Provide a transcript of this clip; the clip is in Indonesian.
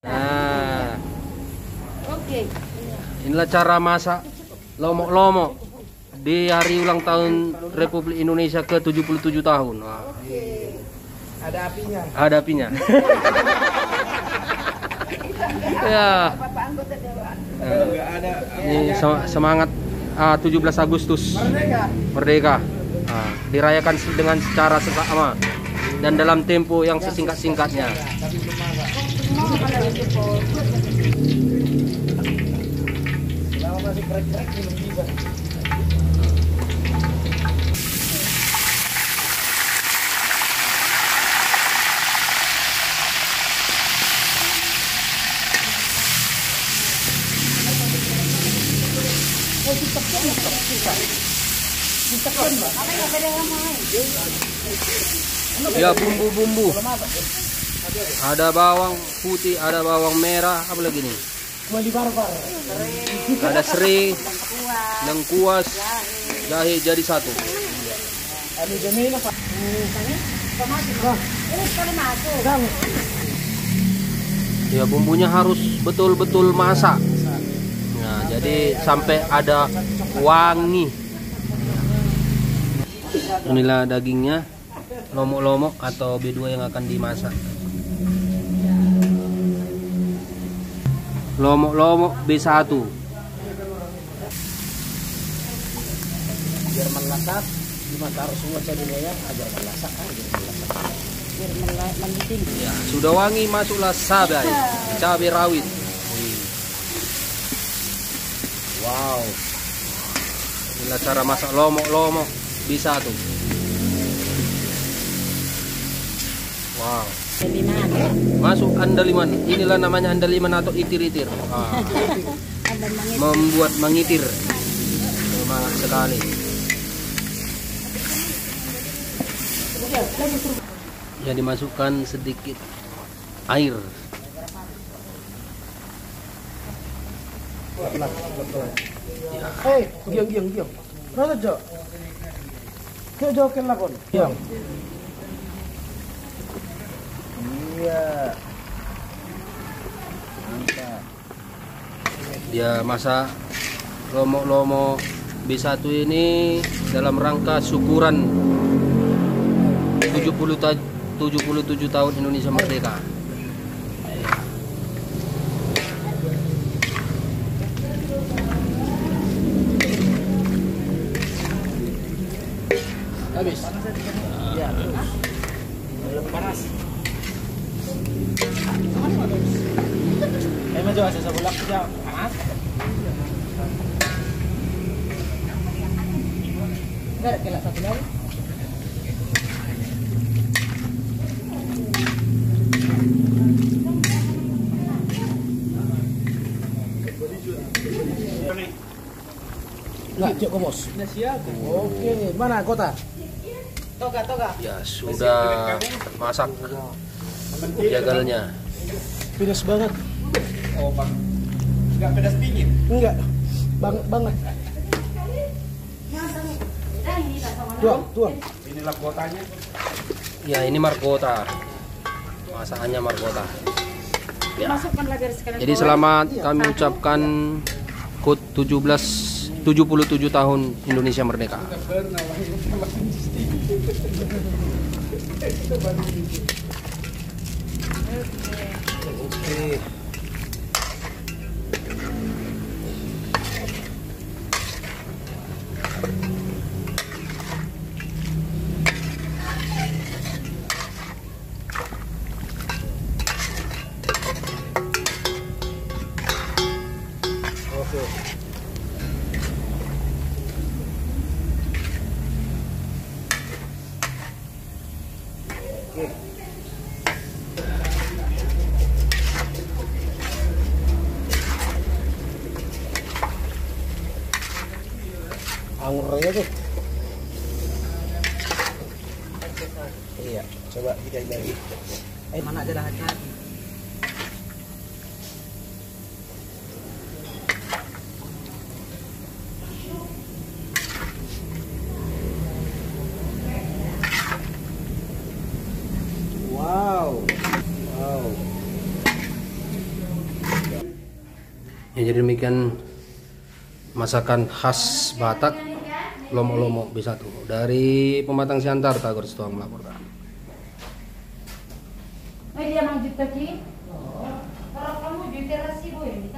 Nah, Oke. inilah cara masak lomo-lomo di hari ulang tahun Republik Indonesia ke-77 tahun. Wah. Oke. Ada apinya. Ada apinya. Ya. Bapak anggota dewan. Enggak ada. Ini semangat 17 Agustus Merdeka. Merdeka. Nah, dirayakan dengan secara sesama dan dalam tempo yang sesingkat-singkatnya. Tapi belum masak. Mau kalau itu kok. Selama masih krek-krek belum bisa. Ya, bumbu-bumbu. Ada bawang putih, ada bawang merah, apa lagi nih? Wali barbar. Ada serai, lengkuas, jahe jadi satu. Anu jamina Pak. Ini sekali masuk. Ya, bumbunya harus betul-betul masak. Nah, jadi sampai ada wangi. Inilah dagingnya, lomo-lomo atau B2 yang akan dimasak. Lomo-lomo B1. Biar melasak, dimasak semua jadinya ya, agar melasak aja. Biar mendidih. Ya, sudah wangi, masuklah cabai rawit. Wow. Inilah cara masak lomo-lomo B1. Wow. Masuk andaliman. Inilah namanya andaliman atau itir-itir. Membuat mengitir. Semangat sekali. Ya, dimasukkan sedikit air. Ya. Hei, giang. Rasa Jo. Jo lakon. Giang. Iya. Mantap. Dia masak lomo-lomo B1 ini dalam rangka syukuran 77 tahun Indonesia Merdeka. Habis. Ya. Panas. Maju asa sa bulak siya. Panas. Enggak kena satu lagi. Enggak, cek bos. Sudah siap. Oke, mana kota? Toga. Ya, sudah masak jagalnya. Pedas banget. Oh, Bang. Enggak pedas dingin? Enggak. Banget. Tuang. Inilah kuotanya. Ya, ini margota. Masakannya margota. Ya. Masukkan lagi sekali. Jadi selamat kami ucapkan KUT 77 tahun Indonesia Merdeka. Oke. Anggur aja tuh. Iya, coba kita lagi. Mana aja dah hati-hati. Wow. Ya, jadi demikian masakan khas Batak, lomo-lomo B1 dari Pematang Siantar, Tagor Situang melaporkan. Oh, dia manjut lagi. Kalau kamu di teras sih, boy.